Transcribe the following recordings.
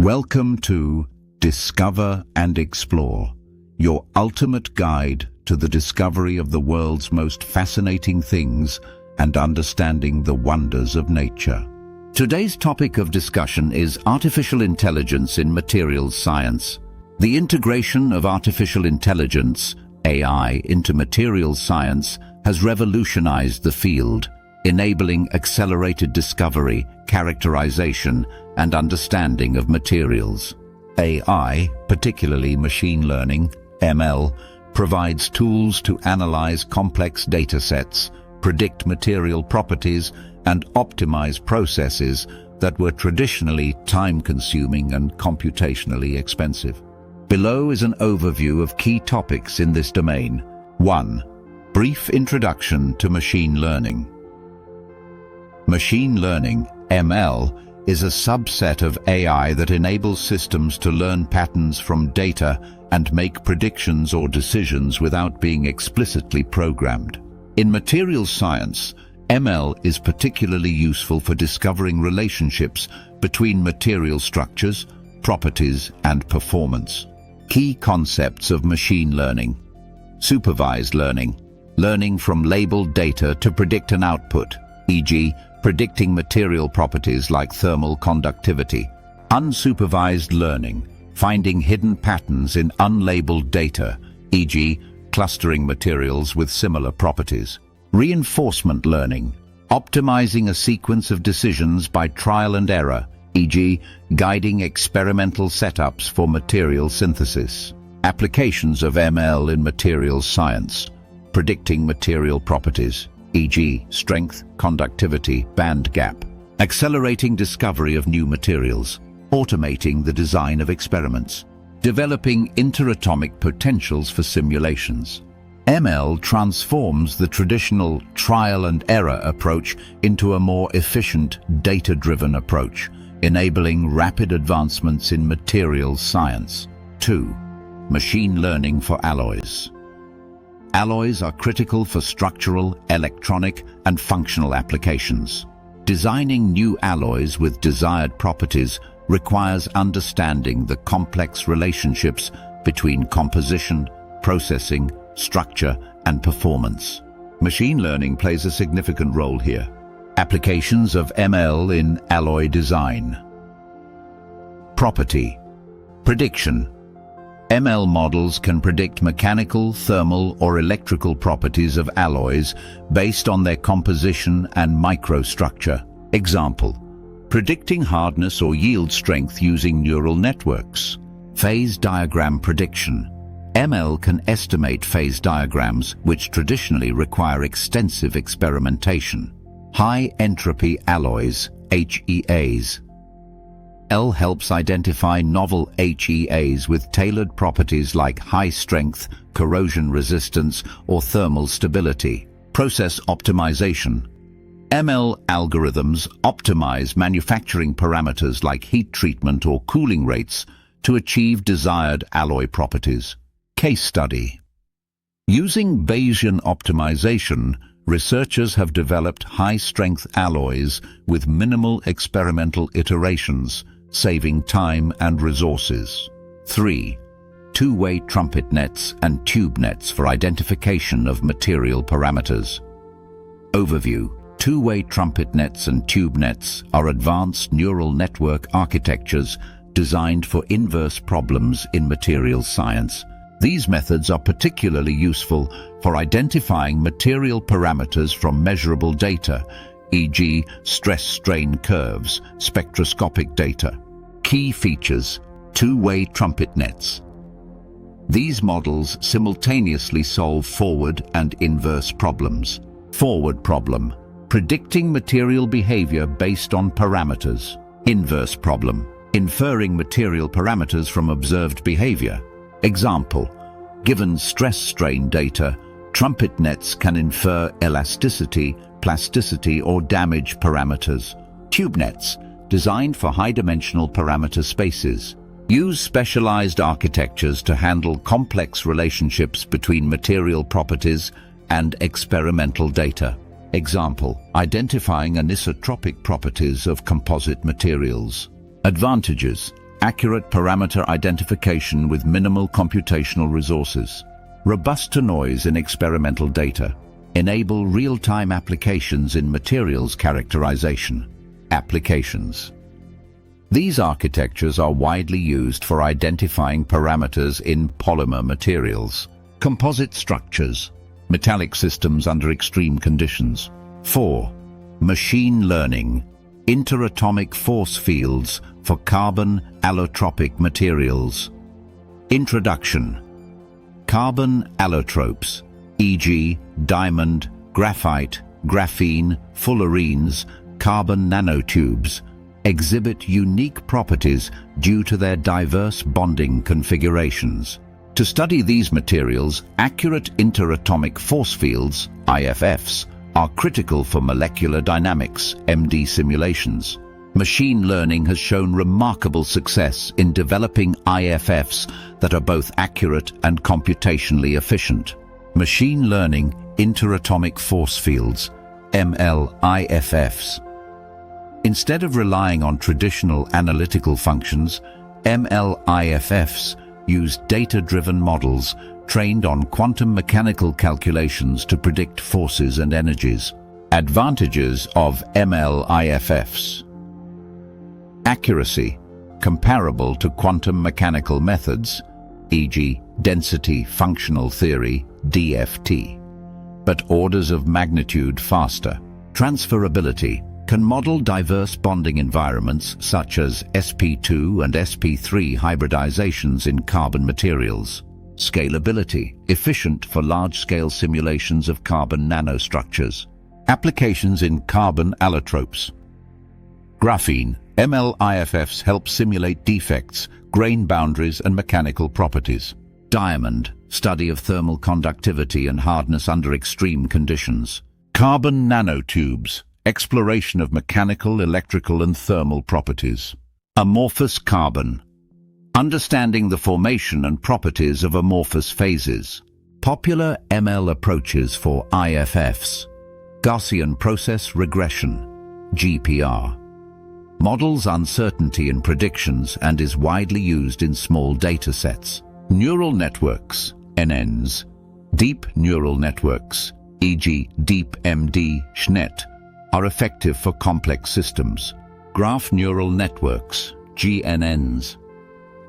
Welcome to Discover and Explore, your ultimate guide to the discovery of the world's most fascinating things and understanding the wonders of nature. Today's topic of discussion is artificial intelligence in materials science. The integration of artificial intelligence, AI, into materials science has revolutionized the field, enabling accelerated discovery, characterization, and understanding of materials. AI, particularly machine learning, ML, provides tools to analyze complex data sets, predict material properties, and optimize processes that were traditionally time-consuming and computationally expensive. Below is an overview of key topics in this domain. 1. Brief introduction to machine learning. Machine learning, ML, is a subset of AI that enables systems to learn patterns from data and make predictions or decisions without being explicitly programmed. In materials science, ML is particularly useful for discovering relationships between material structures, properties, and performance. Key concepts of machine learning. Supervised learning, learning from labeled data to predict an output, e.g., predicting material properties like thermal conductivity. Unsupervised learning, finding hidden patterns in unlabeled data, e.g., clustering materials with similar properties. Reinforcement learning, optimizing a sequence of decisions by trial and error, e.g., guiding experimental setups for material synthesis. Applications of ML in materials science, predicting material properties, e.g., strength, conductivity, band gap. Accelerating discovery of new materials, automating the design of experiments, developing interatomic potentials for simulations. ML transforms the traditional trial and error approach into a more efficient, data-driven approach, enabling rapid advancements in materials science. 2. Machine learning for alloys. Alloys are critical for structural, electronic, and functional applications. Designing new alloys with desired properties requires understanding the complex relationships between composition, processing, structure, and performance. Machine learning plays a significant role here. Applications of ML in alloy design. Property. Prediction. ML models can predict mechanical, thermal, or electrical properties of alloys based on their composition and microstructure. Example: predicting hardness or yield strength using neural networks. Phase diagram prediction. ML can estimate phase diagrams, which traditionally require extensive experimentation. High-entropy alloys, HEAs. ML helps identify novel HEAs with tailored properties like high strength, corrosion resistance, or thermal stability. Process optimization. ML algorithms optimize manufacturing parameters like heat treatment or cooling rates to achieve desired alloy properties. Case study. Using Bayesian optimization, researchers have developed high-strength alloys with minimal experimental iterations, saving time and resources. 3. Two-way trumpet nets and tube nets for identification of material parameters. Overview. Two-way trumpet nets and tube nets are advanced neural network architectures designed for inverse problems in materials science. These methods are particularly useful for identifying material parameters from measurable data, e.g., stress-strain curves, spectroscopic data. Key features: two-way trumpet nets. These models simultaneously solve forward and inverse problems. Forward problem: predicting material behavior based on parameters. Inverse problem: inferring material parameters from observed behavior. Example: given stress-strain data, trumpet nets can infer elasticity, plasticity, or damage parameters. Tube nets, designed for high-dimensional parameter spaces, use specialized architectures to handle complex relationships between material properties and experimental data. Example: identifying anisotropic properties of composite materials. Advantages: accurate parameter identification with minimal computational resources. Robust to noise in experimental data. Enable real-time applications in materials characterization. Applications. These architectures are widely used for identifying parameters in polymer materials, composite structures, metallic systems under extreme conditions. 4. Machine learning. Interatomic force fields for carbon allotropic materials. Introduction. Carbon allotropes, e.g., diamond, graphite, graphene, fullerenes, carbon nanotubes, exhibit unique properties due to their diverse bonding configurations. To study these materials, accurate interatomic force fields, IFFs, are critical for molecular dynamics, MD simulations. Machine learning has shown remarkable success in developing IFFs that are both accurate and computationally efficient. Machine learning interatomic force fields, MLIFFs. Instead of relying on traditional analytical functions, MLIFFs use data-driven models trained on quantum mechanical calculations to predict forces and energies. Advantages of MLIFFs. Accuracy, comparable to quantum mechanical methods, e.g., density functional theory, DFT, but orders of magnitude faster. Transferability, can model diverse bonding environments such as sp2 and sp3 hybridizations in carbon materials. Scalability, efficient for large-scale simulations of carbon nanostructures. Applications in carbon allotropes. Graphene, MLIFFs help simulate defects, grain boundaries and mechanical properties. Diamond, study of thermal conductivity and hardness under extreme conditions. Carbon nanotubes, exploration of mechanical, electrical and thermal properties. Amorphous carbon, understanding the formation and properties of amorphous phases. Popular ML approaches for IFFs. Gaussian process regression, GPR. Models uncertainty in predictions and is widely used in small data sets. Neural networks, NNs. Deep neural networks, e.g. DeepMD, SNET, are effective for complex systems. Graph neural networks, GNNs,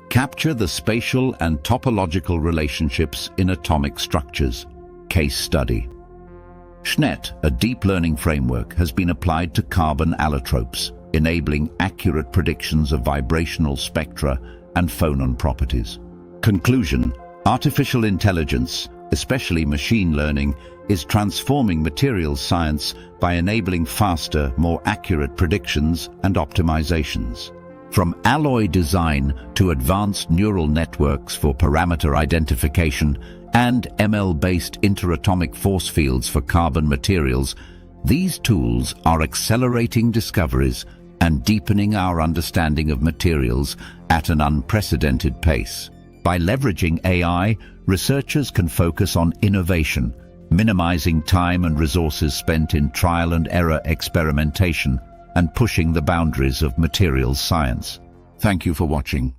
capture the spatial and topological relationships in atomic structures. Case study. SNET, a deep learning framework, has been applied to carbon allotropes, enabling accurate predictions of vibrational spectra and phonon properties. Conclusion: artificial intelligence, especially machine learning, is transforming materials science by enabling faster, more accurate predictions and optimizations. From alloy design to advanced neural networks for parameter identification and ML-based interatomic force fields for carbon materials, these tools are accelerating discoveries and deepening our understanding of materials at an unprecedented pace. By leveraging AI, researchers can focus on innovation, minimizing time and resources spent in trial and error experimentation and pushing the boundaries of materials science. Thank you for watching.